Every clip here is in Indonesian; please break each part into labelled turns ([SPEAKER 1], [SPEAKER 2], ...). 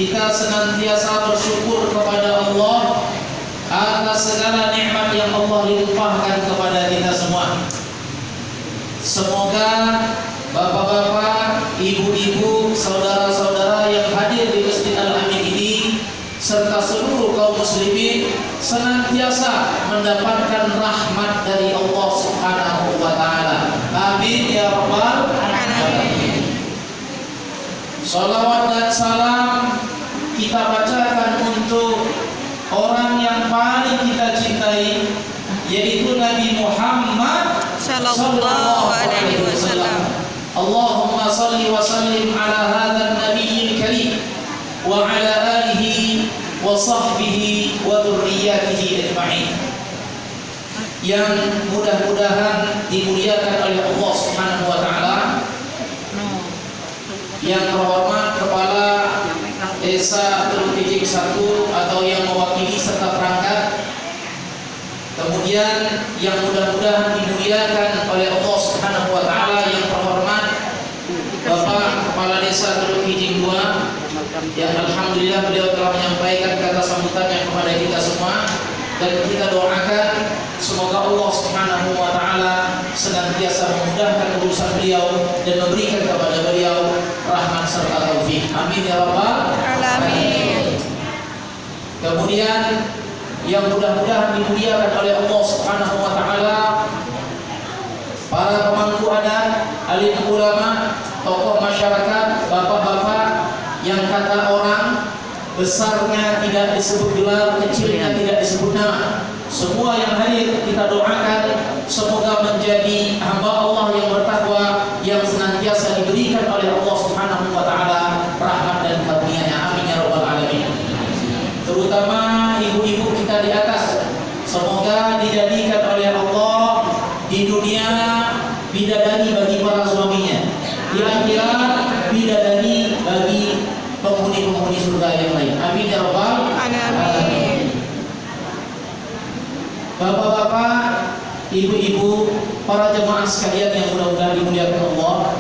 [SPEAKER 1] kita senantiasa bersyukur kepada Allah atas segala nikmat yang Allah limpahkan kepada kita semua. Semoga bapak-bapak, ibu-ibu, saudara-saudara yang hadir di Masjid Al-Amin ini serta seluruh kaum muslimin senantiasa mendapatkan rahmat dari Allah Subhanahu wa taala. Amin ya rabbal alamin. Salawat dan salam kita bacakan untuk orang yang paling kita cintai, yaitu Nabi Muhammad sallallahu alaihi wasallam. Allahumma salli wa sallim ala hadzal nabiyil karim wa ala alihi wa sahbihi wa dzurriyyatihi ajma'in. Yang mudah-mudahan dimuliakan oleh Allah Subhanahu wa taala. Yang terhormat Kepala Desa Teluk Kijing 1 atau yang mewakili serta perangkat. Kemudian yang mudah-mudahan dimuliakan oleh Allah Subhanahu wa taala yang terhormat Bapak Kepala Desa Teluk Kijing 2, yang alhamdulillah beliau telah menyampaikan kata sambutannya kepada kita semua, dan kita doakan semoga Allah Subhanahu wa taala senantiasa memudahkan urusan beliau dan memberikan kepada beliau rahmat serta taufik. Amin ya rabbal alamin. Kemudian yang mudah-mudahan dimuliakan oleh Allah Subhanahu wa taala, para pemangku adat, alim ulama, tokoh masyarakat, bapak-bapak yang kata orang besarnya tidak disebut gelar, kecilnya tidak disebut nama. Semua yang hadir kita doakan semoga menjadi hamba Allah yang bertakwa, yang senantiasa diberikan oleh Allah Subhanahu wa taala rahmat dan karunia-Nya. Amin ya rabbal alamin. Terutama ibu-ibu kita di atas, semoga dijadikan oleh Allah di dunia bidadari bagi para suaminya, di akhirat bidadari bagi penghuni-penghuni surga yang lain. Amin ya rabbal alamin. Bapak-bapak, ibu-ibu, para jemaah sekalian yang mudah-mudahan dimuliakan Allah,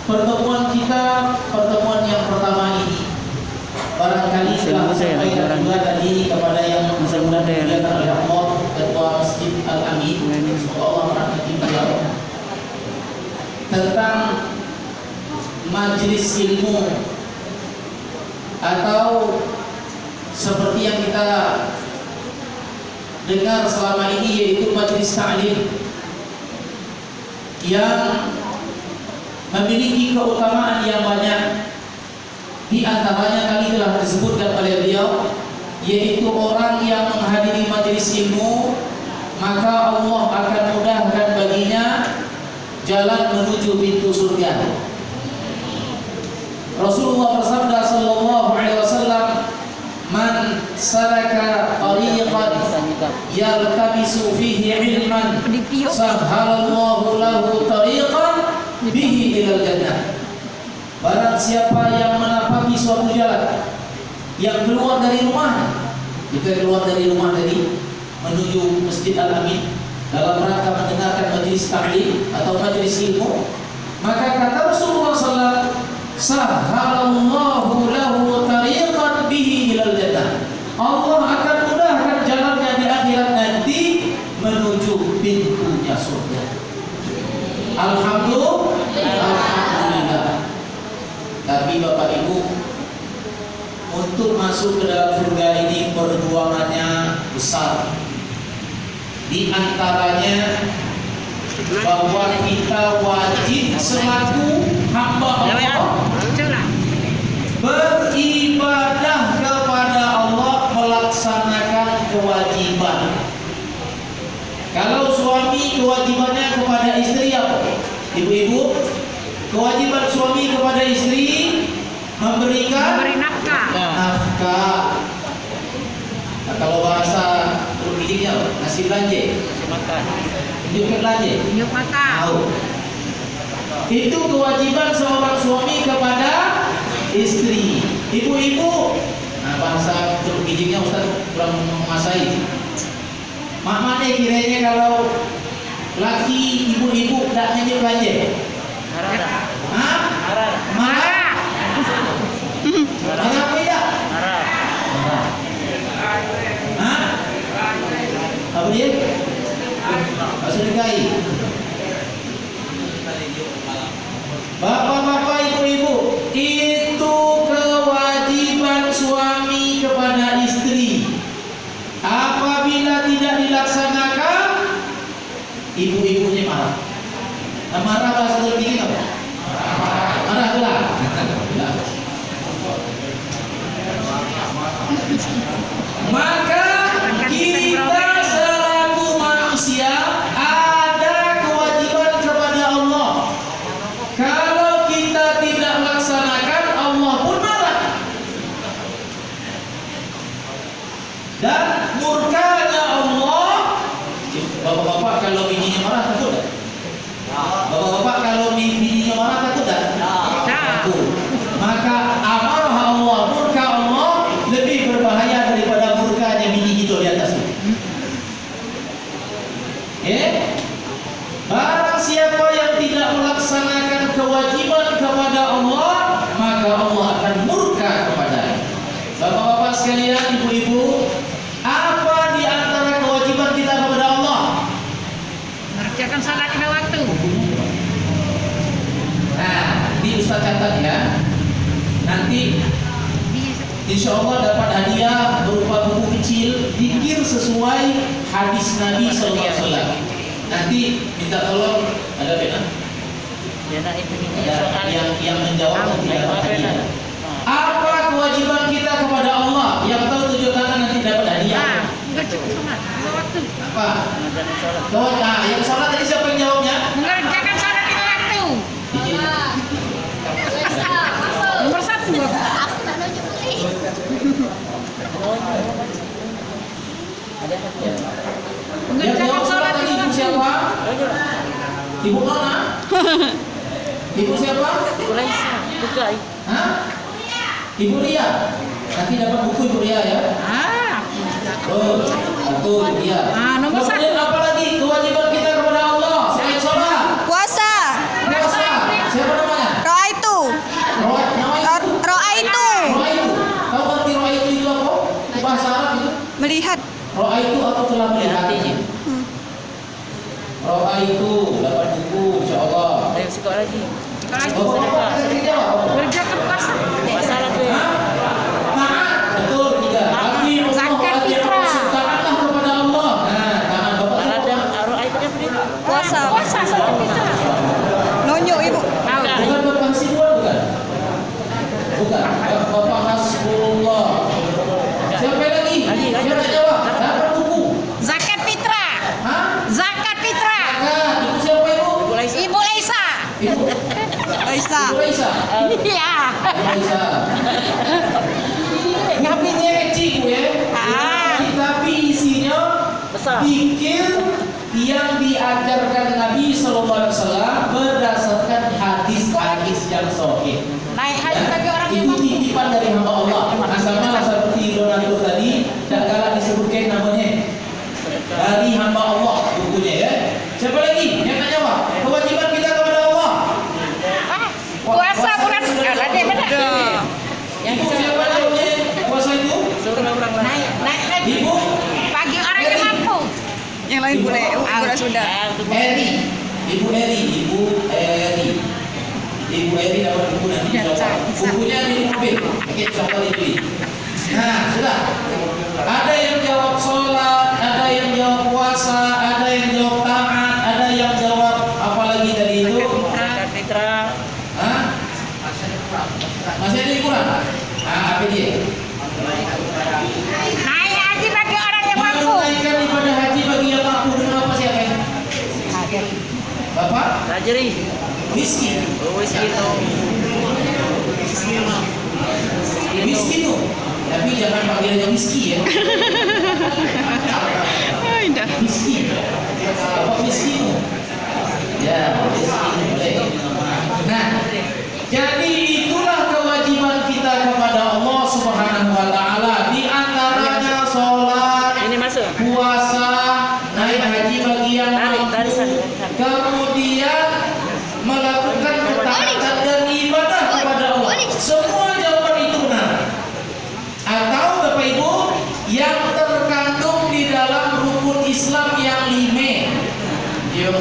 [SPEAKER 1] pertemuan kita, pertemuan yang pertama ini barangkali telah sampaikan juga tadi kepada yang mudah-mudahan dimuliakan oleh Allah, Ketua Masjid Al-Amin, semoga Allah merahmati beliau, tentang majelis ilmu atau seperti yang kita dengar selama ini, yaitu majelis ta'lim yang memiliki keutamaan yang banyak. Di antaranya tadi telah disebutkan oleh beliau, yaitu orang yang menghadiri majelis ilmu maka Allah akan mudahkan baginya jalan menuju pintu surga. Rasulullah bersabda sallallahu alaihi wasallam, "Man salaka tariqan yaltamisu fihi ilman, sahhalallahu lahu tariqan bihi ilal jannah." Barang siapa yang menapaki suatu jalan, yang keluar dari rumah, kita keluar dari rumah tadi menuju Masjid Al-Amin dalam rangka mendengarkan majelis ta'lim atau majelis ilmu, maka kata Rasulullah sallallahu, sahhalallahu lahu tariqan bihi ilal jannah. Allah akan mudahkan jalannya di akhirat nanti menuju pintunya surga. Alhamdulillah. Tapi Bapak Ibu, untuk masuk ke dalam surga ini perjuangannya besar. Di antaranya bahwa kita wajib selaku hamba Allah beribadah kepada Allah, melaksanakan kewajiban. Kalau suami kewajibannya kepada istri apa? Ibu-ibu, kewajiban suami kepada istri memberi nafkah. Nah, kalau bahasa Turkinya nasi belanja, tunjuk belanja, tunjuk makan. Itu kewajiban seorang suami kepada istri. Ibu-ibu, nah bahasa Turkinya Ustaz kurang menguasai. Mak mana kiranya kalau laki ibu-ibu tidak nyari belanja? Marah. Bapak-bapak, ibu-ibu, itu kewajiban suami kepada istri. Apabila tidak dilaksanakan, ibu-ibunya marah. Marah bahasa tertinggi apa? Marah lah. Maka kita selaku manusia ada kewajiban kepada Allah. Kalau kita tidak laksanakan, Allah pun marah. Dan murkanya Allah. Bapak-bapak kalau bininya marah takut tak? Bapak-bapak kalau bininya marah takut tak? Takut. Maka amarah Allah, murka Allah lebih berbahaya daripada murkanya bini kita di atas itu. Barang siapa yang tidak melaksanakan kewajiban kepada Allah, maka Allah akan murka kepadanya. Bapak-bapak sekalian, ibu-ibu, apa di antara kewajiban kita kepada Allah?
[SPEAKER 2] Mengerjakan salat lima waktu.
[SPEAKER 1] Nah, di Ustaz catat ya. Nanti insya Allah dapat hadiah berupa buku kecil zikir sesuai hadis Nabi SAW. Nanti minta tolong ada pena? Ada yang menjawab nanti dapat hadiah. Apa kewajiban kita kepada Allah? Yang tahu tujuh tangan nanti dapat hadiah. Apa? Yang salah tadi siapa yang jawabnya?
[SPEAKER 2] Mengerjakan salat lima waktu. Nomor satu.
[SPEAKER 3] Aku tak nunjuk beli.
[SPEAKER 1] Yang
[SPEAKER 2] Mengerjakan
[SPEAKER 1] jawab salah
[SPEAKER 2] salat
[SPEAKER 1] tadi
[SPEAKER 2] lima
[SPEAKER 1] ibu
[SPEAKER 2] waktu.
[SPEAKER 1] siapa? Ibu Nona? Ibu siapa? Hah? Ibu Ria. Nanti dapat buku Ibu Ria ya. Oh, satu Ibu Ria.
[SPEAKER 2] Nomor satu.
[SPEAKER 1] Kemudian apa lagi kewajiban kita kepada Allah selain sholat?
[SPEAKER 4] Puasa.
[SPEAKER 1] Puasa. Siapa namanya?
[SPEAKER 4] Roa itu.
[SPEAKER 1] Nama itu?
[SPEAKER 4] Roa itu.
[SPEAKER 1] Roa itu. Tahu arti roa itu apa? Bahasa Arab itu.
[SPEAKER 4] Melihat.
[SPEAKER 1] Roa itu apa telah melihatnya? Roa itu dapat buku insya Allah.
[SPEAKER 5] Ayo sekolah lagi.
[SPEAKER 1] Oh, apa tadi jawab?
[SPEAKER 2] Mengerjakan puasa.
[SPEAKER 5] Masalah tuh.
[SPEAKER 1] Taat, betul tidak. Tapi
[SPEAKER 2] Zakat fitrah.
[SPEAKER 1] taatlah kepada Allah. Nah, taat bapak.
[SPEAKER 5] Ada aruh air tadi apa?
[SPEAKER 4] Puasa.
[SPEAKER 2] Puasa salat fitrah.
[SPEAKER 4] Nunjuk ibu.
[SPEAKER 1] Bukan bapak Hasibullah bukan? Bukan. Bapak Hasbullah. Siapa lagi? Siapa nak jawab? Dapat buku.
[SPEAKER 2] Zakat fitrah.
[SPEAKER 1] Hah?
[SPEAKER 2] Zakat fitrah.
[SPEAKER 1] Zakat. Ibu siapa ibu?
[SPEAKER 2] Ibu Laisa.
[SPEAKER 1] Ibu.
[SPEAKER 4] Laisa.
[SPEAKER 1] Ibu Laisa.
[SPEAKER 2] Iya.
[SPEAKER 1] Ibu Laisa. Bukunya kecil ya. Tapi isinya
[SPEAKER 5] Besar.
[SPEAKER 1] pikir yang diajarkan Nabi SAW berdasarkan hadis-hadis yang sahih.
[SPEAKER 2] Naik haji bagi orang yang
[SPEAKER 1] Itu
[SPEAKER 2] mampu.
[SPEAKER 1] titipan dari hamba Allah. Sama seperti Donatur tadi, tak kalah disebutkan namanya dari hamba Allah bukunya ya. Siapa lagi yang nak jawab? Kewajiban kita kepada Allah.
[SPEAKER 2] Puasa bulan ada benar.
[SPEAKER 1] Ibu siapa namanya? Puasa itu?
[SPEAKER 5] Suruh orang lain.
[SPEAKER 2] Naik haji.
[SPEAKER 1] Ibu
[SPEAKER 2] Bagi orang yang mampu.
[SPEAKER 4] Yang lain boleh. Udah sudah.
[SPEAKER 1] Eri. Ibu Eri. Ibu Eri. Ibu Eri dapat buku nanti coba. Bukunya di mobil. Oke, coba dibeli. Nah, sudah. Ada yang jawab sholat, ada yang jawab puasa, ada yang jawab taat, ada yang jawab apa lagi tadi itu?
[SPEAKER 5] Zakat fitrah.
[SPEAKER 1] Hah? Masih ada yang kurang? Apa dia?
[SPEAKER 2] Naik haji bagi orang yang mampu.
[SPEAKER 1] Menunaikan ibadah haji bagi yang mampu dengan apa siapa? Bapak?
[SPEAKER 5] Rajari.
[SPEAKER 1] Miskin.
[SPEAKER 5] Oh, miskin tuh.
[SPEAKER 1] Miskin tuh. Tapi jangan panggilnya miskin ya. Miskin. Bapak miskin tuh. Ya, miskin boleh. Nah, jadi itulah kewajiban kita kepada Allah Subhanahu wa taala, di antaranya salat,
[SPEAKER 5] Ini masuk.
[SPEAKER 1] puasa, naik haji bagi yang
[SPEAKER 5] Tarik sana.
[SPEAKER 1] kemudian melakukan ketaatan dan ibadah kepada Allah. Semua jawaban itu benar. Atau Bapak Ibu yang terkandung di dalam rukun Islam yang 5. Yang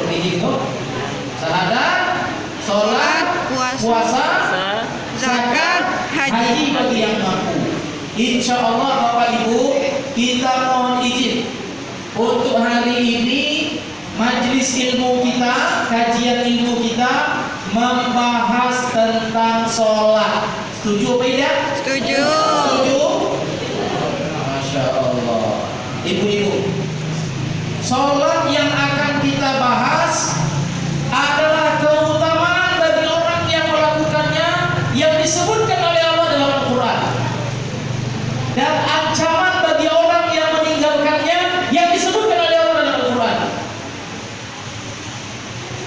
[SPEAKER 1] ini itu Sholat, puasa,
[SPEAKER 4] zakat, haji.
[SPEAKER 1] bagi yang mampu. Insya Allah Bapak Ibu, kita mohon izin untuk hari ini majelis ilmu kita, kajian ilmu kita membahas tentang sholat. Setuju apa tidak?
[SPEAKER 4] Setuju.
[SPEAKER 1] Setuju? Masya Allah. Ibu-ibu, sholat yang akan kita bahas adalah keutamaan bagi orang yang melakukannya yang disebutkan oleh Allah dalam Al-Quran, dan ancaman bagi orang yang meninggalkannya yang disebutkan oleh Allah dalam Al-Quran.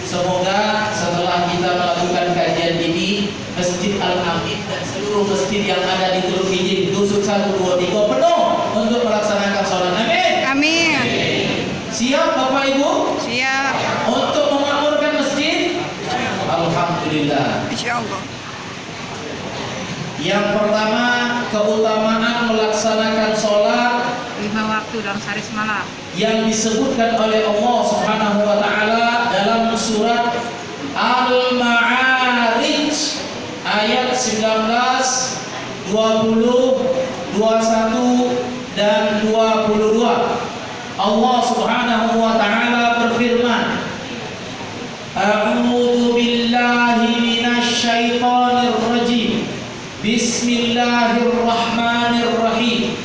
[SPEAKER 1] Semoga setelah kita melakukan kajian ini, Masjid Al-Amin dan seluruh masjid yang ada di Teluk Kijing, Dusun 1, 2, 3 penuh untuk melaksanakan sholat. Amin.
[SPEAKER 4] Amin.
[SPEAKER 1] Siap Bapak Ibu
[SPEAKER 4] Siap.
[SPEAKER 1] untuk memakmurkan masjid? Alhamdulillah.
[SPEAKER 4] Insya Allah.
[SPEAKER 1] Yang pertama, keutamaan melaksanakan sholat
[SPEAKER 2] 5 waktu dalam sehari semalam.
[SPEAKER 1] yang disebutkan oleh Allah Subhanahu wa taala dalam surat Al-Ma'arij ayat 19, 20, 21 dan 22. Allah Subhanahu wa taala berfirman, A'udzu billahi minasy syaithanir rajim. Bismillahirrahmanirrahim.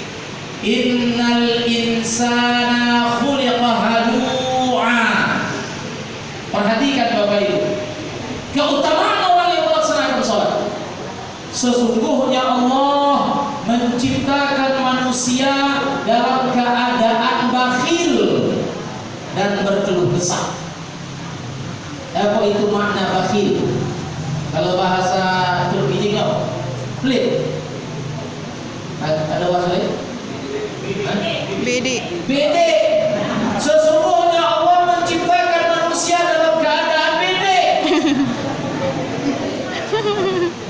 [SPEAKER 1] Innal insana khuliqa halu'a. Perhatikan Bapak Ibu, keutamaan orang yang melaksanakan sholat. Sesungguhnya Allah menciptakan manusia dalam keadaan bakhil dan berkeluh kesah. Apa itu makna bakhil? Kalau bahasa Teluk Kijing pelit. Ada bahasa lain?
[SPEAKER 4] Bedi.
[SPEAKER 1] Bede. Sesungguhnya Allah menciptakan manusia dalam keadaan bede.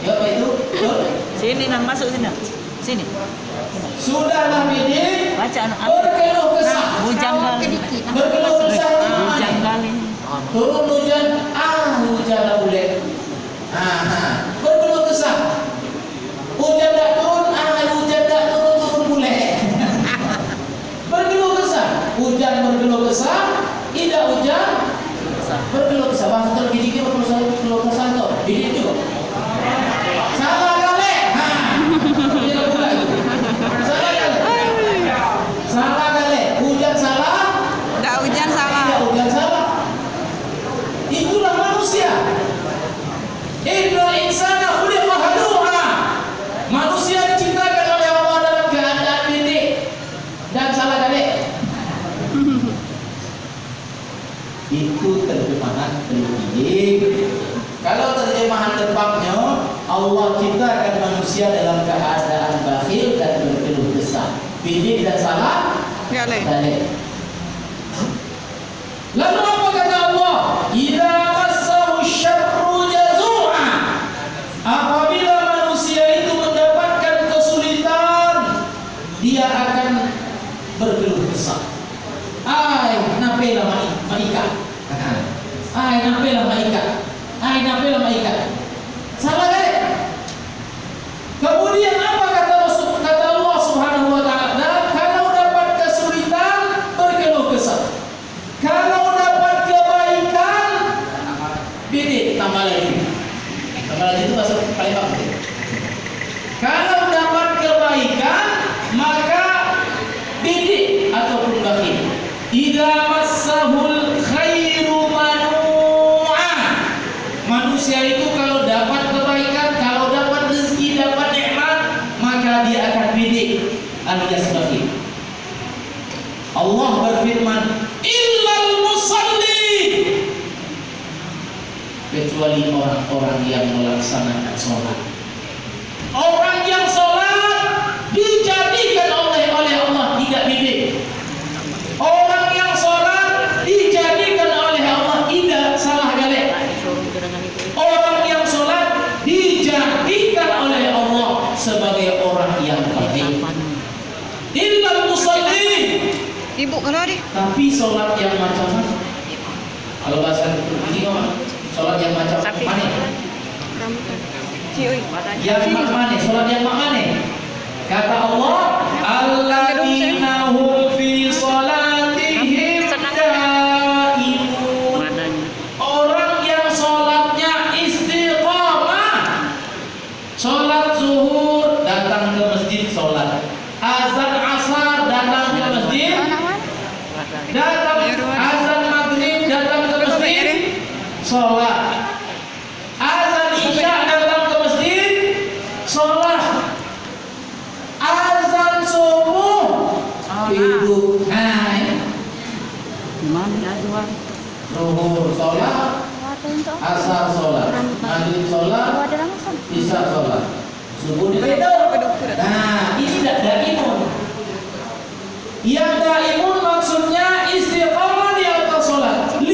[SPEAKER 1] Ya apa itu? Betul?
[SPEAKER 5] Sini nang masuk sini. Sini.
[SPEAKER 1] Sudahlah bede.
[SPEAKER 5] Baca anak.
[SPEAKER 1] Berkeluh kesah.
[SPEAKER 5] Hujan kali.
[SPEAKER 1] Berkeluh kesah
[SPEAKER 5] Hujan kali.
[SPEAKER 1] turun hujan, hujan tak boleh. Berkeluh kesah. Hujan tak turun, hujan tak turun, turun boleh. Berkeluh kesah. Hujan berkeluh kesah, tidak hujan berkeluh kesah. Bahasa Teluk Kijing berkeluh kesah tu. Ini tu. Salah kali. Tidak pula itu. Salah kali. Salah kali. Hujan salah.
[SPEAKER 4] Tak hujan salah.
[SPEAKER 1] Tidak hujan salah. Itulah manusia. Innal insana khuliqa halu'a. Manusia diciptakan oleh Allah dalam keadaan bede dan salah kali. Itu terjemahan Teluk Kijing. Kalau terjemahan depannya, Allah ciptakan manusia dalam keadaan bakhil dan berkeluh kesah. Bede dan salah
[SPEAKER 4] Gale.
[SPEAKER 1] kali. Lalu apa kata Allah? Idza massahu syarru jazu'a. Apabila manusia itu mendapatkan kesulitan, dia akan berkeluh kesah. Napela maika. Napela maika. Napela maika. Salah kali. Kemudian apa kata Allah Subhanahu wa taala? Kalau dapat kesulitan, berkeluh kesah. Kalau dapat kebaikan, bede tambah lagi. Tambah lagi itu bahasa Palembang. Kalau dapat kebaikan, maka bede ataupun bakhil. Idza massahul khairu manu'a. Manusia itu kalau dapat kebaikan, kalau dapat rezeki, dapat nikmat, maka dia akan bede alias bakhil. Allah berfirman, illal musalli, kecuali orang-orang yang melaksanakan sholat. Orang yang sholat dijadikan oleh Allah tidak bede. Orang yang sholat dijadikan oleh Allah tidak salah kali. Orang yang sholat dijadikan oleh Allah sebagai orang yang baik. Illal musalli.
[SPEAKER 4] Ibu kalau di.
[SPEAKER 1] Tapi sholat yang macam mana? Kalau bahasa ini sholat yang macam mana?
[SPEAKER 4] oi.
[SPEAKER 1] Yang makmane, sholat yang makmane. Kata Allah, alladzina hum fi sholatihim daimun. Orang yang sholatnya istiqamah. Sholat zuhur datang ke masjid sholat. Azan asar datang ke masjid. Datang azan maghrib datang ke masjid sholat. Azan isya datang ke masjid sholat. Azan subuh hidup. Nah ini zuhur sholat, asar sholat, maghrib sholat, isya sholat, subuh tidur. Nah ini tidak daimun. Yang daimun maksudnya istiqamah di atas sholat 5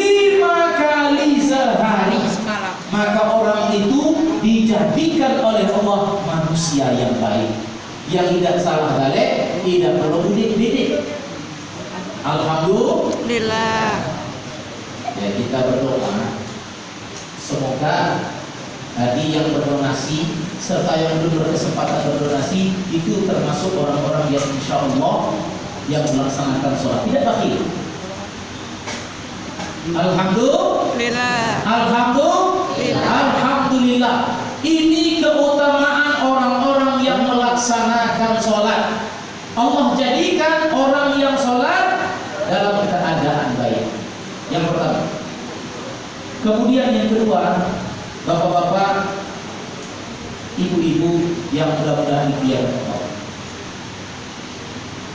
[SPEAKER 1] kali sehari. Maka orang itu dijadikan oleh Allah manusia yang baik, yang tidak salah balik, tidak perlu didik. Alhamdulillah. Ya kita berdoa semoga tadi yang berdonasi serta yang belum berkesempatan berdonasi itu termasuk orang-orang yang insya Allah yang melaksanakan sholat tidak bakhil. Alhamdulillah. Alhamdulillah. Ini keutamaan orang-orang yang melaksanakan sholat. Allah jadikan orang yang sholat dalam keadaan baik. Yang pertama. Kemudian yang kedua, bapak-bapak, ibu-ibu yang mudah-mudahan dipiara Allah.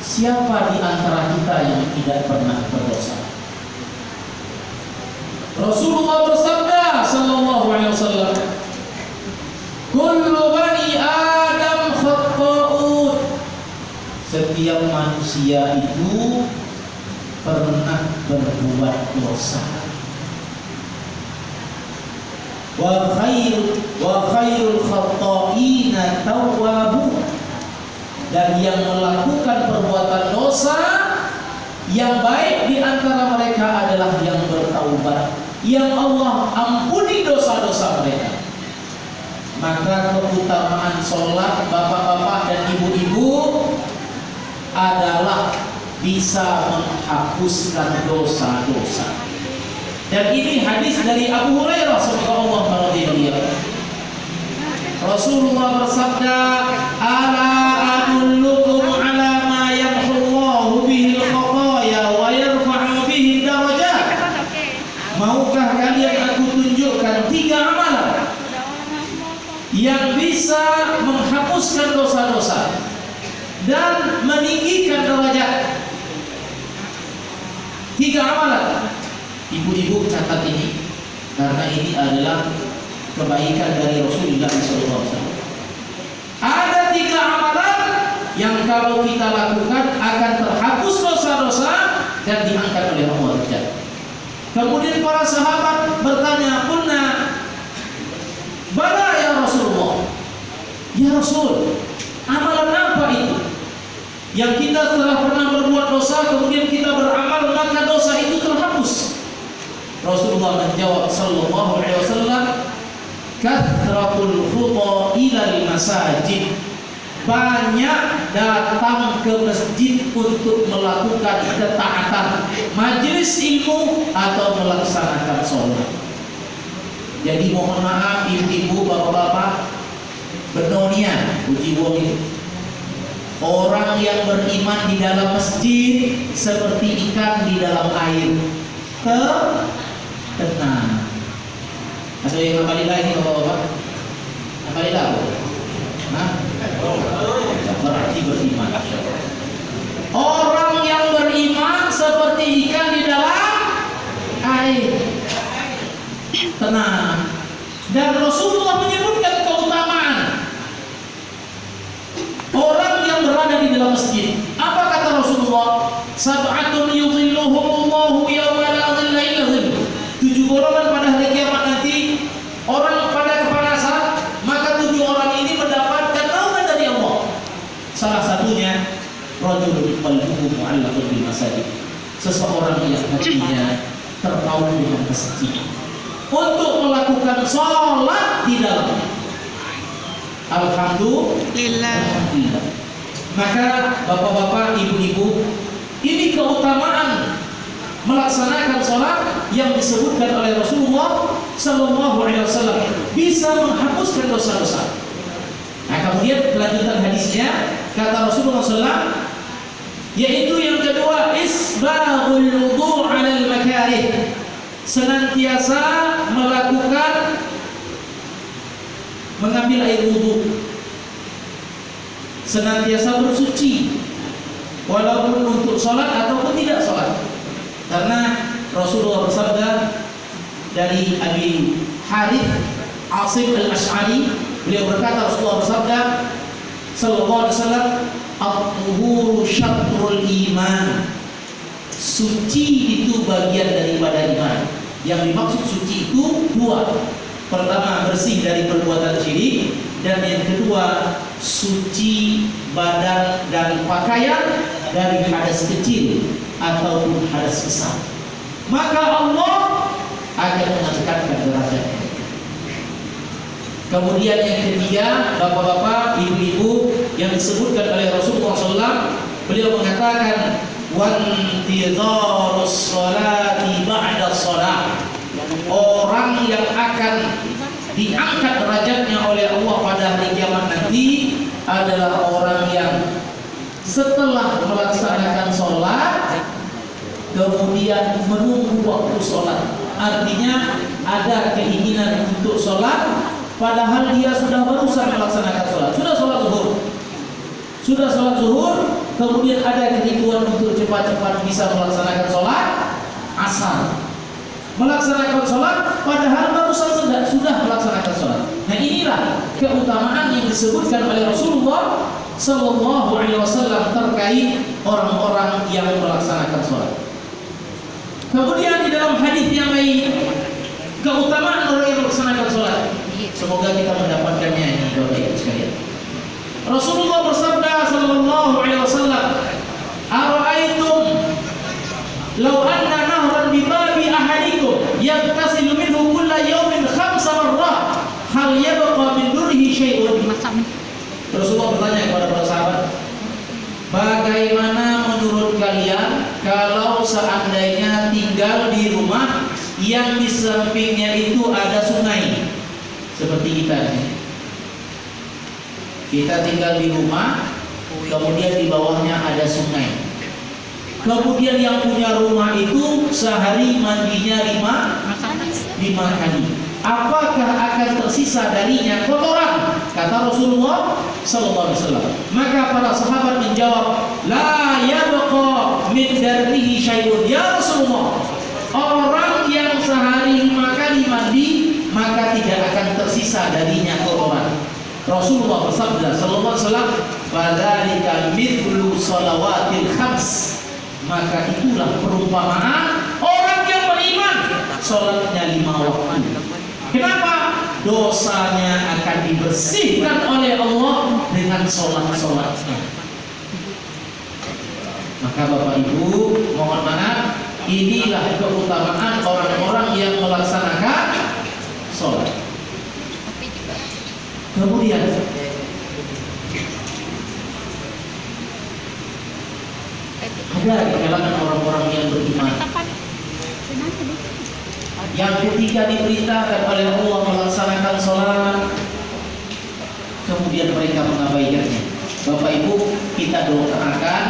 [SPEAKER 1] Siapa di antara kita yang tidak pernah berdosa? Rasulullah bersabda sallallahu alaihi wasallam, "Kullu bani Adam khata'un." Setiap manusia itu pernah berbuat dosa. Wa khairul khata'ina tawwabun. Dan yang melakukan perbuatan dosa yang baik di antara mereka adalah yang bertaubat, yang Allah ampuni dosa-dosa mereka. Maka keutamaan sholat bapak-bapak dan ibu-ibu adalah bisa menghapuskan dosa-dosa. Dan ini hadis dari Abu Hurairah semoga Allah meridhainya. Rasulullah bersabda, "Ala adullukum ala ma yamhullahu bihi al-khataya wa yarfa'u bihi darajat." Maukah kalian aku tunjukkan 3 amalan yang bisa menghapuskan dosa-dosa dan meninggikan derajat? 3 amalan. Ibu-ibu catat ini karena ini adalah kebaikan dari Rasulullah SAW. Ada 3 amalan yang kalau kita lakukan akan terhapus dosa-dosa dan diangkat oleh Allah derajat. Kemudian para sahabat bertanya, "Qulna bala ya Rasulullah." Ya Rasul, amalan apa itu? Yang kita setelah pernah berbuat dosa kemudian kita beramal maka dosa itu terhapus. Rasulullah menjawab sallallahu alaihi wasallam, "Kathratul khuta ilal masajid." Banyak datang ke masjid untuk melakukan ketaatan, majelis ilmu atau melaksanakan sholat. Jadi mohon maaf ibu-ibu, bapak-bapak, benonia uji wong itu. Orang yang beriman di dalam masjid seperti ikan di dalam air, tenang. Ada yang ngapalila ini bapak-bapak? Ngapalila apa? Nah, berarti beriman. Orang yang beriman seperti ikan di dalam air, tenang. Dan Rasulullah menyebutkan keutamaan orang yang berada di dalam masjid. Apa kata Rasulullah? Sab'atun yudhilluhumullahu yawma la dhilla illa dhilluh. 7 golongan pada hari kiamat nanti, orang pada kepanasan, maka 7 orang ini mendapatkan naungan dari Allah. Salah satunya rajulun qalbuhu mu'allaqun bil masajid. Seseorang yang hatinya terpaut dengan masjid untuk melakukan sholat di dalamnya.
[SPEAKER 4] Lillah.
[SPEAKER 1] Alhamdulillah. Maka bapak-bapak, ibu-ibu, ini keutamaan melaksanakan sholat yang disebutkan oleh Rasulullah Sallallahu Alaihi Wasallam, bisa menghapuskan dosa-dosa. Nah, kemudian kelanjutan hadisnya kata Rasulullah SAW, yaitu yang kedua, isbaghul wudu' 'alal makarih, senantiasa melakukan mengambil air wudu, senantiasa bersuci walaupun untuk sholat ataupun tidak sholat. Karena Rasulullah bersabda dari Abi Harith Asim al-Ash'ari, beliau berkata, Rasulullah bersabda sallallahu alaihi wasallam, at-tuhuru syatrul iman, suci itu bagian daripada iman. Yang dimaksud suci itu dua. Pertama, bersih dari perbuatan syirik, dan yang kedua, suci badan dan pakaian dari hadas kecil ataupun hadas besar. Maka Allah akan mengangkatkan derajat. Kemudian yang ketiga, bapak-bapak, ibu-ibu, yang disebutkan oleh Rasulullah SAW, beliau mengatakan, wantidharus sholati ba'da sholat, orang yang akan diangkat derajatnya oleh Allah pada hari kiamat nanti adalah orang yang setelah melaksanakan sholat kemudian menunggu waktu sholat. Artinya ada keinginan untuk sholat padahal dia sudah barusan melaksanakan sholat, sudah sholat zuhur, kemudian ada kerinduan untuk cepat-cepat bisa melaksanakan sholat asar, melaksanakan sholat padahal barusan sudah melaksanakan sholat. Nah, inilah keutamaan yang disebutkan oleh Rasulullah Sallallahu Alaihi Wasallam terkait orang-orang yang melaksanakan sholat. Kemudian di dalam hadis yang lain, keutamaan orang yang melaksanakan sholat, semoga kita mendapatkannya ini, Bapak Ibu sekalian. Rasulullah bersabda Sallallahu Alaihi Wasallam, ara'aitum law anna nahran bi babi ahadikum yaghtasilu minhu kulla yawmin 5 marrat hal yabqa min durrihi syai'un. Rasulullah bertanya kepada para sahabat, bagaimana menurut kalian kalau seandainya tinggal di rumah yang di sampingnya itu ada sungai, seperti kita tinggal di rumah, kemudian di bawahnya ada sungai. Kemudian yang punya rumah itu sehari mandinya 5 kali. Apakah akan tersisa darinya kotoran? Kata Rasulullah Sallallahu Alaihi Wasallam. Maka para sahabat menjawab, la yabqa min darrihi syai'un ya Rasulullah. Orang yang sehari 5 kali mandi, maka tidak akan tersisa darinya kotoran. Rasulullah bersabda Sallallahu Alaihi Wasallam, fadzalika mithlu shalawatil khams. Maka itulah perumpamaan orang yang beriman, sholatnya 5 waktu. Kenapa? Dosanya akan dibersihkan oleh Allah dengan sholat-sholatnya. Maka Bapak Ibu, mohon maaf, inilah keutamaan orang-orang yang melaksanakan sholat. Kemudian ada di kalangan orang-orang yang beriman yang ketika diperintahkan oleh Allah melaksanakan sholat, kemudian mereka mengabaikannya. Bapak Ibu, kita doakan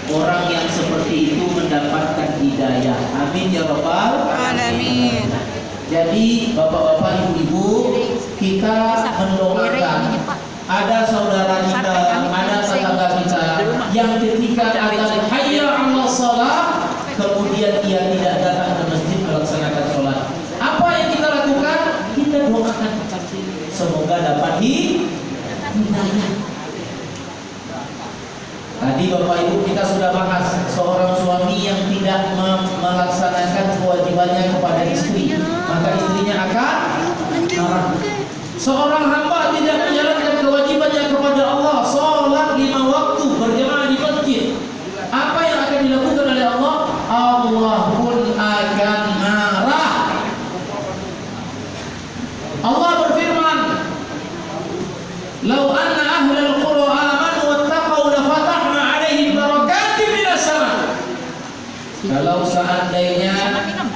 [SPEAKER 1] orang yang seperti itu mendapatkan hidayah. Amin ya rabbal alamin. Jadi bapak-bapak, ibu-ibu, kita mendoakan ada saudara kita, ada tetangga kita yang ketika ada hayya 'alas shalah kemudian dia tidak datang ke masjid melaksanakan sholat. Apa yang kita lakukan? Kita doakan semoga dapat hidayah. Tadi Bapak Ibu kita sudah bahas seorang suami yang tidak melaksanakan kewajibannya kepada istri, maka istrinya akan marah. Seorang hamba tidak menjalankan kewajibannya kepada Allah, sholat 5 waktu berjamaah di masjid, apa yang akan dilakukan oleh Allah? Allah pun akan marah. Allah berfirman, "Lau anna ahlal qura amanu wattaqau lafatahna 'alaihim barakatin minas sama." Kalau seandainya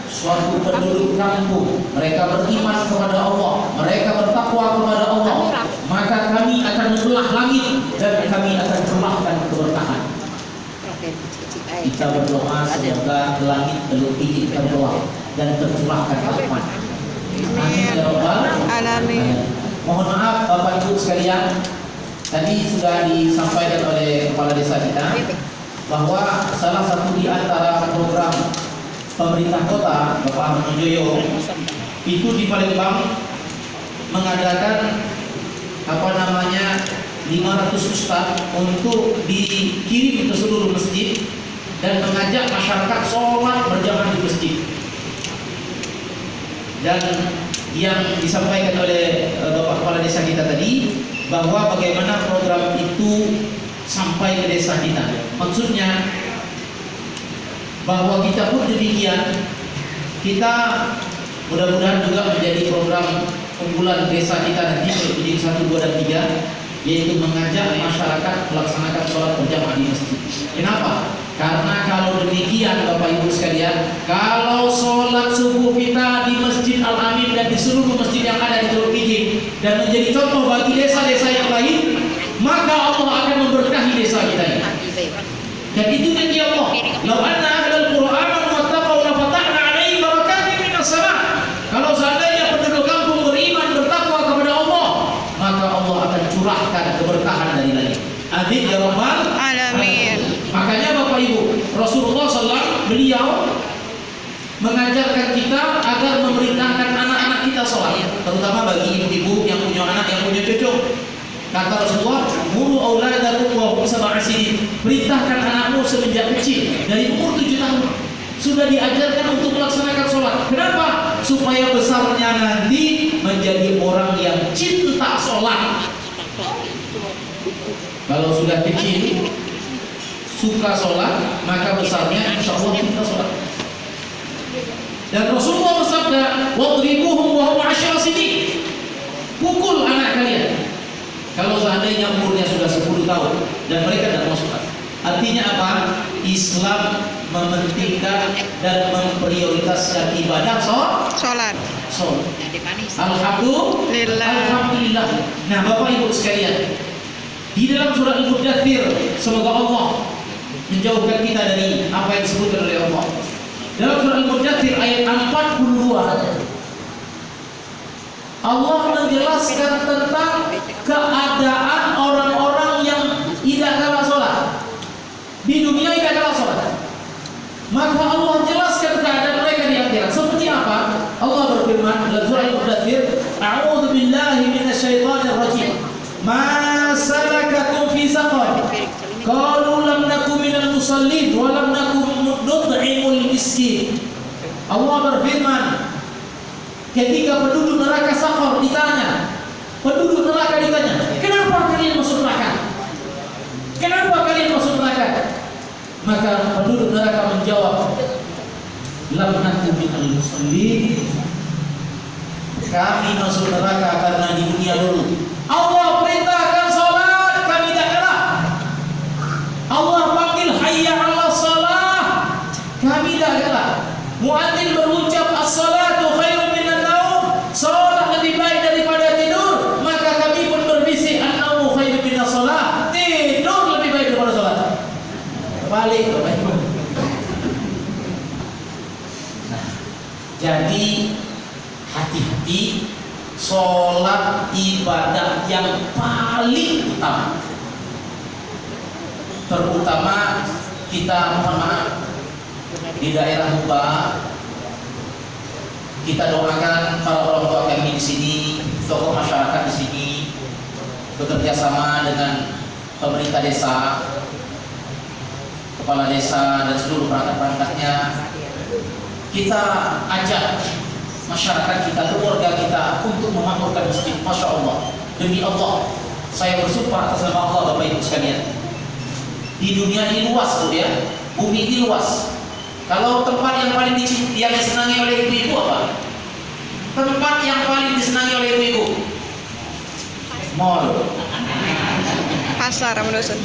[SPEAKER 1] suatu penduduk kampung mereka beriman kepada Allah, mereka bertakwa kepada Allah, maka kami akan membelah langit dan kami akan curahkan keberkahan. Kita berdoa semoga langit belum izin terbelah dan tercurahkan rahmat. Amin ya rabbal
[SPEAKER 4] Alamin.
[SPEAKER 1] Mohon maaf Bapak Ibu sekalian, tadi sudah disampaikan oleh kepala desa kita bahwa salah satu di antara program pemerintah kota Bapak Ahmad Joyo itu di Palembang mengadakan 500 ustaz untuk dikirim ke seluruh masjid dan mengajak masyarakat sholat berjamaah di masjid. Dan yang disampaikan oleh Bapak Kepala Desa kita tadi bahwa bagaimana program itu sampai ke desa kita. Maksudnya bahwa kita pun demikian, kita mudah-mudahan juga menjadi program unggulan desa kita nanti menjadi 1, 2, dan 3, yaitu mengajak masyarakat melaksanakan sholat berjamaah di masjid. Kenapa? Karena kalau demikian Bapak Ibu sekalian, kalau sholat subuh kita di Masjid Al-Amin dan di seluruh masjid yang ada di Teluk Bijing dan menjadi contoh bagi desa-desa yang lain, maka Allah akan memberkahi desa kita ini. Dan itu janji Allah. Lau anna ahlal Qur'an wattaqau lafatahna 'alaihim barakatin minas sama. Kalau seandainya penduduk kampung beriman bertakwa kepada Allah, maka Allah akan curahkan keberkahan dari langit. Amin ya rabbal
[SPEAKER 4] Alamin.
[SPEAKER 1] Makanya Bapak Ibu, Rasulullah SAW beliau mengajarkan kita agar memerintahkan anak-anak kita sholat, terutama bagi ibu-ibu yang punya anak yang punya cucu. Kata Rasulullah, "Muru auladakum wa hum sab'a sinin." Perintahkan anakmu semenjak kecil, dari umur 7 tahun sudah diajarkan untuk melaksanakan sholat. Kenapa? Supaya besarnya nanti menjadi orang yang cinta sholat. Kalau sudah kecil suka sholat, maka besarnya insya Allah cinta sholat. Dan Rasulullah bersabda, "Wadribuhum wa hum 10 sinin." Pukul anak kalian kalau seandainya umurnya sudah 10 tahun dan mereka tidak mau sholat. Artinya apa? Islam mementingkan dan memprioritaskan ibadah
[SPEAKER 4] Sholat.
[SPEAKER 1] Alhamdulillah. Nah Bapak Ibu sekalian, di dalam surah Al-Mudaththir, semoga Allah menjauhkan kita dari apa yang disebutkan oleh Allah. Dalam surah Al-Mudaththir ayat 42, Allah menjelaskan tentang keadaan orang-orang yang tidak kalah sholat di dunia, tidak kalah sholat. Maka Allah jelaskan keadaan mereka di akhirat seperti apa. Allah berfirman dalam surah Al-Mudaththir, "A'udzu billahi minasyaitonir rajim. Ma salakakum fi saqar? Qalu lam nakum minal musallin wa lam nakum nut'imul miskin." Allah berfirman, ketika penduduk neraka Saqar ditanya, "Kenapa kalian masuk neraka? Kenapa kalian masuk neraka?" Maka penduduk neraka menjawab, "Lam nakum minal musallin." Kami masuk neraka karena di dunia dulu Allah perintahkan salat, kami tidak kalah. Allah panggil hayya 'alas shalah, kami tidak kalah. Muadzin berucap as-salatu khairun minan naum, salat lebih baik daripada tidur, maka kami pun berbisik an-naumu khairun minas shalah, tidur lebih baik daripada salat. Balik Bapak Ibu. Nah, jadi hati-hati, sholat ibadah yang paling utama. Terutama kita mohon maaf di daerah Hubah, kita doakan para orang tua kami di sini, tokoh masyarakat di sini, bekerja sama dengan pemerintah desa, kepala desa dan seluruh perangkat-perangkatnya. Kita ajak masyarakat kita, keluarga kita untuk memakmurkan masjid. Masya Allah, demi Allah saya bersumpah atas nama Allah Bapak Ibu sekalian, di dunia ini luas tuh ya, bumi ini luas. Kalau tempat yang paling disenangi oleh ibu-ibu apa? Tempat yang paling disenangi oleh ibu-ibu? Mall.
[SPEAKER 4] Pasar sama dosen.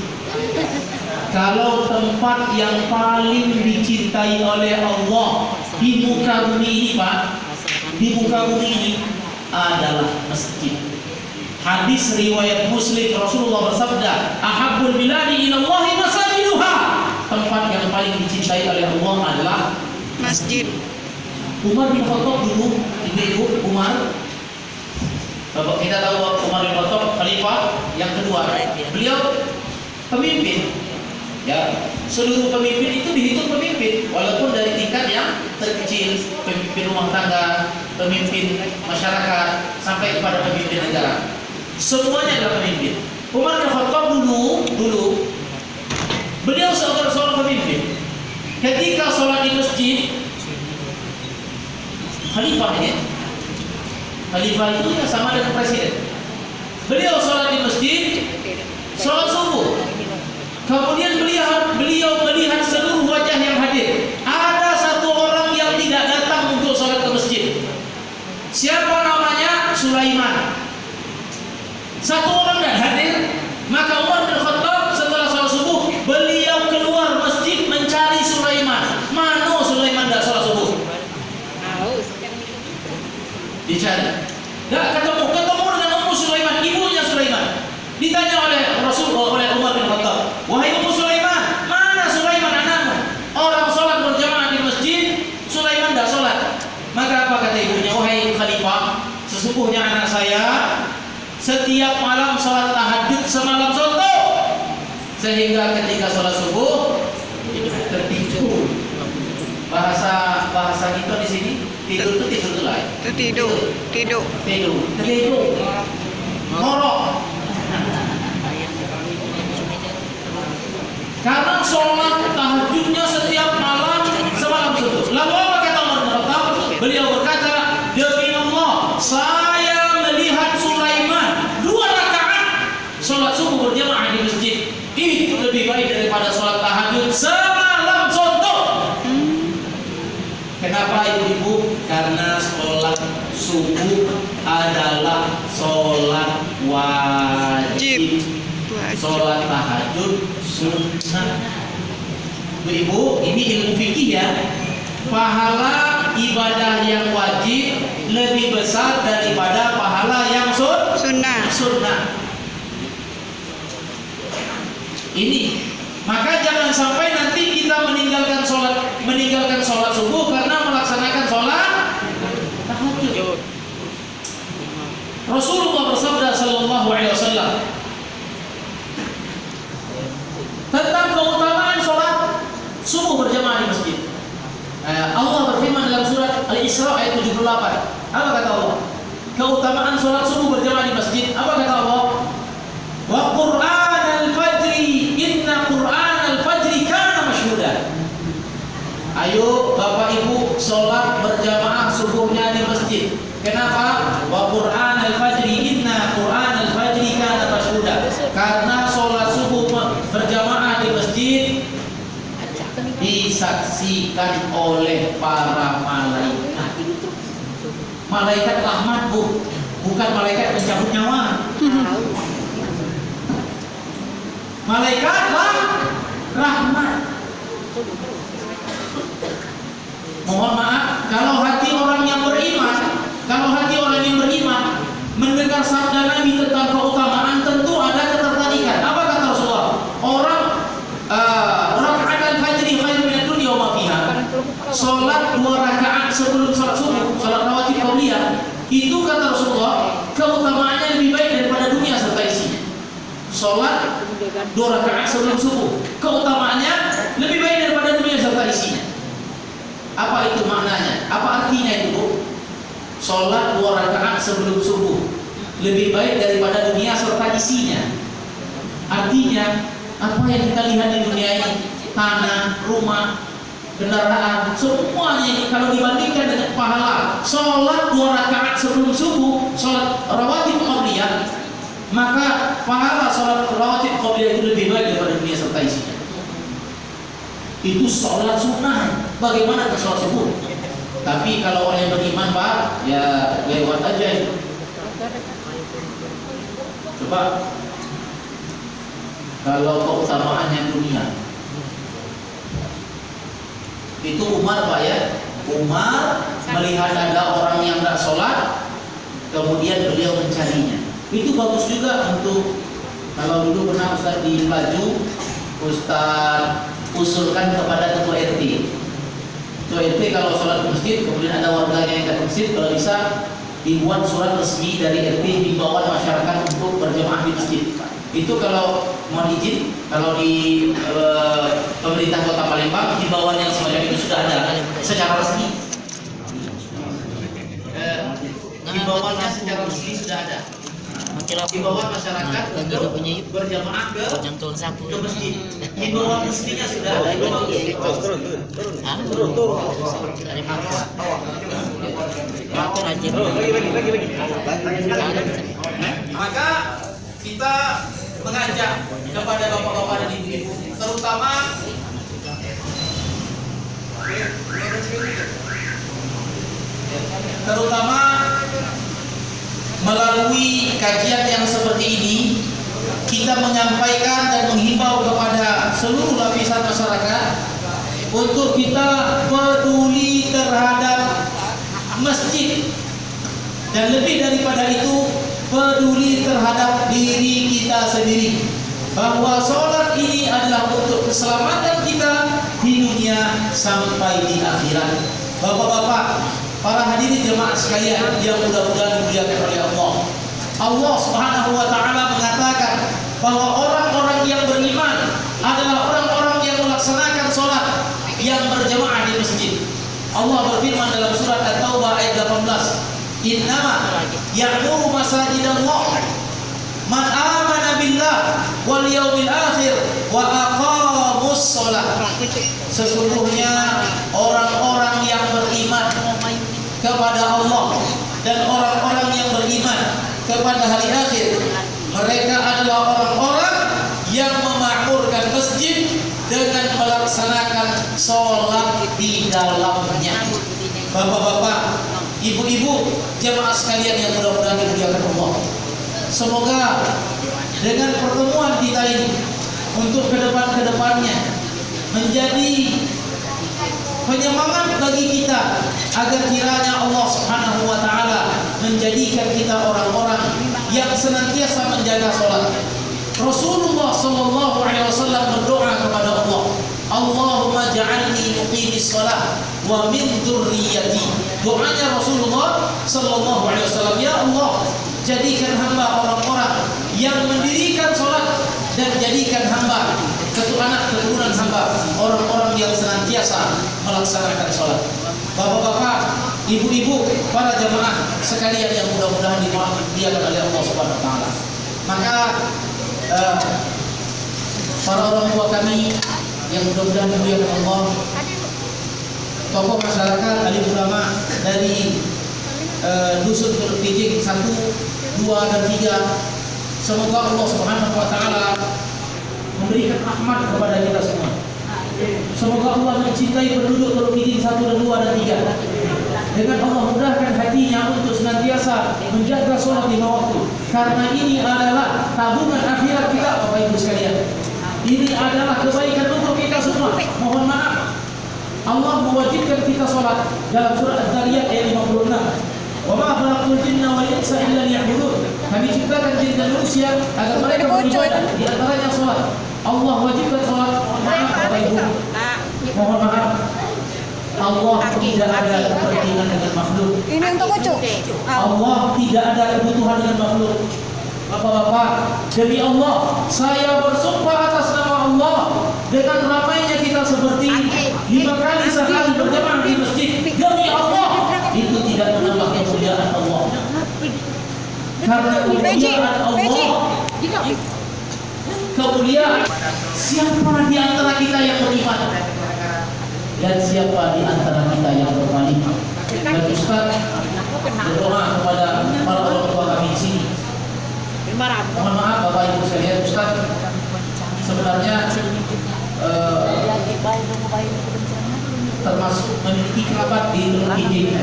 [SPEAKER 1] Kalau tempat yang paling dicintai oleh Allah di muka bumi ini, Pak, di muka bumi ini adalah masjid. Hadis riwayat Muslim, Rasulullah bersabda, "Ahabbul biladi ilallahi masajiduha." Tempat yang paling dicintai oleh Allah adalah
[SPEAKER 4] Masjid.
[SPEAKER 1] Umar bin Khattab dulu, ibu-ibu, Umar. Bapak kita tahu Umar bin Khattab khalifah yang kedua. Beliau pemimpin. Ya, seluruh pemimpin itu dihitung pemimpin, walaupun dari tingkat yang terkecil, pemimpin rumah tangga, pemimpin masyarakat, sampai kepada pemimpin negara. Semuanya adalah pemimpin. Umar bin Khattab dulu beliau seorang pemimpin. Ketika sholat di masjid, khalifah itu sama dengan presiden. Beliau sholat di masjid, sholat subuh. Kemudian beliau melihat seluruh wajah yang hadir. Ada satu orang yang tidak datang untuk sholat ke masjid. Siapa namanya? Sulaiman. Satu orang tidak hadir. Maka Umar bin Khattab setelah sholat subuh, beliau keluar masjid mencari Sulaiman. Mana Sulaiman tidak sholat subuh? Dicari. Tidak ketemu dengan Ummu Sulaiman, ibunya Sulaiman. Ditanya oleh Umar bin Khattab, "Wahai Ummu Sulaiman, mana Sulaiman anakmu? Orang sholat berjamaah di masjid, Sulaiman tidak sholat." Maka apa kata ibunya? "Wahai Khalifah, sesungguhnya anak saya setiap malam sholat tahajud semalam suntuk, sehingga ketika sholat subuh tertidur." Bahasa kita di sini tidur itu tidur lain.
[SPEAKER 4] Tidur.
[SPEAKER 1] Ngorok. Karena sholat tahajudnya setiap malam semalam suntuk. Lalu apa kata Umar bin Khattab? Beliau berkata, "Demi Allah, saya melihat Sulaiman 2 rakaat sholat subuh berjamaah di masjid. Itu lebih baik daripada sholat tahajud semalam suntuk." Kenapa ibu-ibu? Karena sholat subuh adalah sholat wajib. Sholat tahajud sunnah. Ibu, ini ilmu fikih ya. Pahala ibadah yang wajib lebih besar daripada pahala yang sunnah. Ini, maka jangan sampai nanti kita meninggalkan sholat subuh karena melaksanakan sholat tahajud. Rasulullah bersabda sallallahu alaihi wasallam tentang keutamaan sholat subuh berjamaah di masjid. Allah berfirman dalam surat Al-Isra ayat 78. Apa kata Allah? Keutamaan sholat subuh berjamaah di masjid. Apa kata Allah? Wa Qur'an al-fajri, inna Qur'an al-fajri kana mashhuda. Ayo Bapak Ibu sholat berjamaah subuhnya di masjid. Kenapa? Wa Qur'an al-fajri, inna Qur'an al-fajri kana mashhuda. Karena sholat subuh berjamaah di masjid disaksikan oleh para malaikat. Malaikat rahmat, bukan malaikat pencabut nyawa. Malaikat rahmat. Mohon maaf, kalau hati orang yang beriman mendengar sabda Nabi tentang keutamaan, tentu ada ketertarikan. Apa kata Rasulullah? Orang rakaat al-fajri khairun minad dunya wa ma fiha. Salat 2 rakaat sebelum salat subuh, salat rawatib qabliyah, itu kata Rasulullah keutamaannya lebih baik daripada dunia serta isinya. Salat 2 rakaat sebelum subuh, keutamaannya lebih baik daripada dunia serta isinya. Apa itu maknanya? Apa artinya itu, Bu? Salat 2 rakaat sebelum subuh lebih baik daripada dunia serta isinya. Artinya apa yang kita lihat di dunia ini, tanah, rumah, kendaraan, semuanya ini kalau dibandingkan dengan pahala salat 2 rakaat sebelum subuh, salat rawatib qabliyah, maka pahala salat rawatib qabliyah itu lebih baik daripada dunia serta isinya. Itu salat sunnah. Bagaimana ke salat subuh? Tapi kalau orang yang beriman, Pak, ya lewat aja itu. Coba kalau keutamaannya dunia. Itu Umar Pak ya. Umar melihat ada orang yang tidak sholat, kemudian beliau mencarinya. Itu bagus juga untuk, kalau dulu pernah Ustaz di Laju, Ustaz usulkan kepada ketua RT. Ketua RT kalau sholat ke masjid, kemudian ada warganya yang ke masjid, kalau bisa dibuat surat resmi dari RT himbauan masyarakat untuk berjamaah di masjid. Itu kalau mau izin, kalau di pemerintah Kota Palembang himbauan yang semacam itu sudah ada secara resmi. Himbauannya secara resmi sudah ada. Himbauan masyarakat untuk berjamaah ke masjid. Himbauan resminya sudah ada. Maka kita mengajak kepada bapak-bapak dan ibu-ibu, terutama melalui kajian yang seperti ini, kita menyampaikan dan menghimbau kepada seluruh lapisan masyarakat untuk kita peduli terhadap masjid, dan lebih daripada itu peduli terhadap diri kita sendiri, bahwa sholat ini adalah untuk keselamatan kita di dunia sampai di akhirat. Bapak-bapak, para hadirin jemaah sekalian yang mudah-mudahan dimuliakan oleh Allah. Allah Subhanahu wa taala mengatakan bahwa orang-orang yang beriman adalah orang-orang yang melaksanakan sholat, yang berjamaah di masjid. Allah berfirman dalam surat At-Taubah ayat 18, Innama ya'muru masajidallah man amana billah wal yaumil akhir wa aqamus shalah. Sesungguhnya orang-orang yang beriman kepada Allah dan orang-orang yang beriman kepada hari akhir, mereka adalah orang-orang yang memakmurkan masjid dengan melaksanakan sholat di dalamnya. Bapak-bapak, ibu-ibu, jemaah sekalian yang mudah-mudahan dimuliakan Allah, semoga dengan pertemuan kita ini untuk kedepannya menjadi penyemangat bagi kita, agar kiranya Allah Subhanahu wa taala menjadikan kita orang-orang yang senantiasa menjaga sholat. Rasulullah sallallahu alaihi wasallam berdoa kepada Allah, Allahumma ja'alni muqimis shalah wa min dzurriyyati. Doanya Rasulullah sallallahu alaihi wasallam, ya Allah, jadikan hamba orang-orang yang mendirikan sholat, dan jadikan hamba anak keturunan hamba orang-orang yang senantiasa melaksanakan sholat. Bapak-bapak, ibu-ibu, para jemaah sekalian yang mudah-mudahan dimuliakan oleh Allah Subhanahu wa taala. Maka para orang tua kami yang mudah-mudahan dimuliakan Allah, tokoh masyarakat, alim ulama dari dusun Teluk Kijing 1, 2, dan 3, semoga Allah Subhanahu wa taala memberikan rahmat kepada kita semua. Semoga Allah mencintai penduduk Teluk Kijing 1, dan 2, dan 3, dengan Allah mudahkan hatinya untuk senantiasa menjaga sholat 5 waktu, karena ini adalah tabungan akhirat kita, Bapak Ibu sekalian. Ini adalah kebaikan untuk kita semua. Mohon maaf, Allah mewajibkan kita sholat dalam surah Az-Zariyat ayat 56. Wa ma khalaqtul jinna wal insa illa liya'budun. Kami ciptakan jin dan manusia agar mereka beribadah, di antaranya sholat. Allah wajibkan sholat. Mohon maaf Bapak Ibu, mohon maaf, Allah tidak ada kepentingan dengan makhluk.
[SPEAKER 4] Ini untuk kucuk.
[SPEAKER 1] Allah tidak ada kebutuhan dengan makhluk. Bapak-bapak, demi Allah, saya bersumpah atas nama Allah, dengan ramainya kita seperti 5 kali sehari berjamaah di masjid, demi Allah, itu tidak menambah kemuliaan Allah. Karena kemuliaan Allah, kemuliaan, siapa di antara kita yang beriman, dan siapa di antara kita yang berpaling. Dan Ustaz berdoa kepada para orang tua kami di sini. Mohon maaf Bapak Ibu sekalian, Ustaz sebenarnya termasuk memiliki kerabat di Teluk Kijing.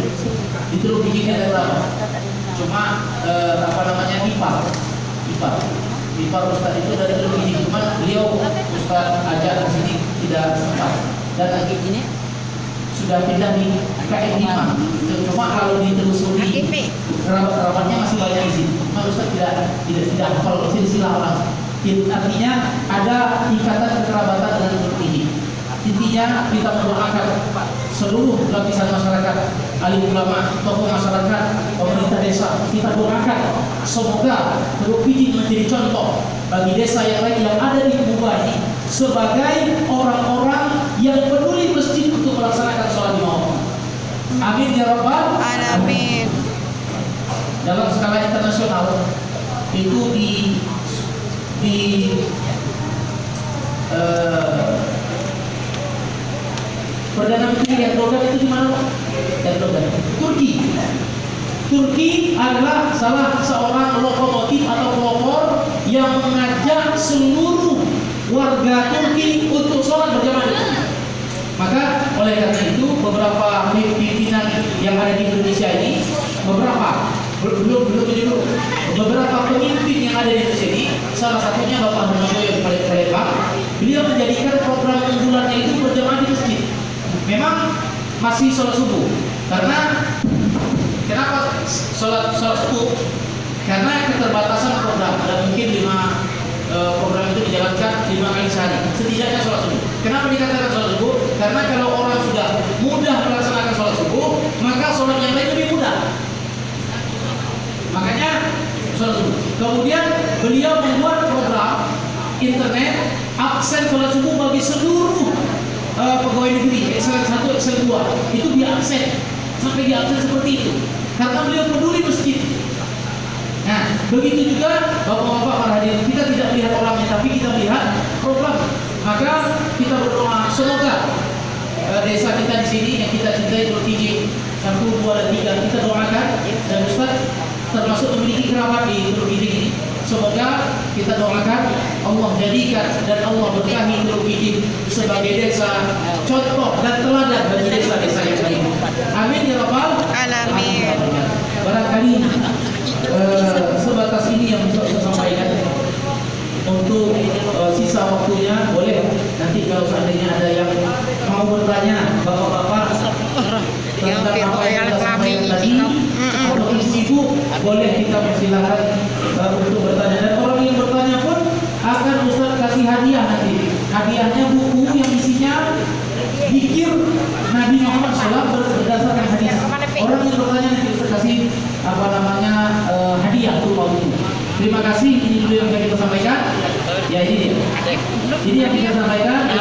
[SPEAKER 1] Di Teluk Kijing ada berapa? Cuma ipar. di Pak Ustaz itu dari Teluk cuman beliau Ustaz ajak ke sini tidak sempat dan ini sudah pindah di KM 5. Cuma kalau ditelusuri kerabat-kerabatnya masih banyak di sini. Cuma Ustaz tidak hafal silsilah orang. Artinya ada ikatan kekerabatan dengan Teluk. Intinya kita mendoakan seluruh lapisan masyarakat, alim ulama, tokoh masyarakat, pemerintah desa. Kita doakan semoga Teluk Pijing menjadi contoh bagi desa yang lain yang ada di Kubah ini sebagai orang-orang yang peduli masjid untuk melaksanakan sholat lima waktu. Amin ya rabbal
[SPEAKER 4] Alamin.
[SPEAKER 1] Dalam skala internasional itu Perdana Menteri Erdogan itu di mana? Erdogan. Turki adalah salah seorang lokomotif atau pelopor yang mengajak seluruh warga Turki untuk sholat berjamaah. Maka oleh karena itu beberapa pimpinan yang ada di Indonesia ini, beberapa pemimpin yang ada di Indonesia ini, salah satunya Bapak Hermanto yang paling Palembang, beliau menjadikan program unggulannya itu berjamaah di masjid. Memang masih sholat subuh. Kenapa sholat subuh? Karena keterbatasan program. Ada mungkin 5 program itu dijalankan 5 kali sehari. Setidaknya sholat subuh. Kenapa dikatakan sholat subuh? Karena kalau orang sudah mudah melaksanakan sholat subuh, maka sholat yang lain lebih mudah. Makanya sholat subuh. Kemudian beliau membuat program internet absen sholat subuh bagi seluruh pegawai negeri, Excel 1, Excel 2 itu diabsen, sampai diabsen seperti itu karena beliau peduli masjid. Nah, begitu juga bapak-bapak para hadirin, kita tidak melihat orangnya tapi kita melihat program. Maka kita berdoa semoga desa kita di sini yang kita cintai Teluk Pijing 1, 2, dan 3 kita doakan, dan Ustaz termasuk memiliki kerabat di Teluk Pijing ini. Semoga kita doakan Allah jadikan dan Allah berkahi Teluk Pijing sebagai desa contoh dan teladan bagi desa-desa yang lain. Amin ya rabbal
[SPEAKER 4] Alamin.
[SPEAKER 1] Barangkali sebatas ini yang bisa saya sampaikan. Untuk sisa waktunya boleh nanti kalau seandainya ada yang mau bertanya bapak-bapak tentang apa yang kita sampaikan tadi atau ibu boleh kita persilakan untuk bertanya, dan orang yang bertanya pun akan Ustaz kasih hadiah nanti. Hadiahnya buku yang isinya zikir Nabi Muhammad SAW berdasarkan hadis. Orang yang bertanya nanti Ustaz kasih hadiah berupa buku. Terima kasih, ini dulu yang bisa kita sampaikan. Ya ini dia. Ini yang bisa sampaikan.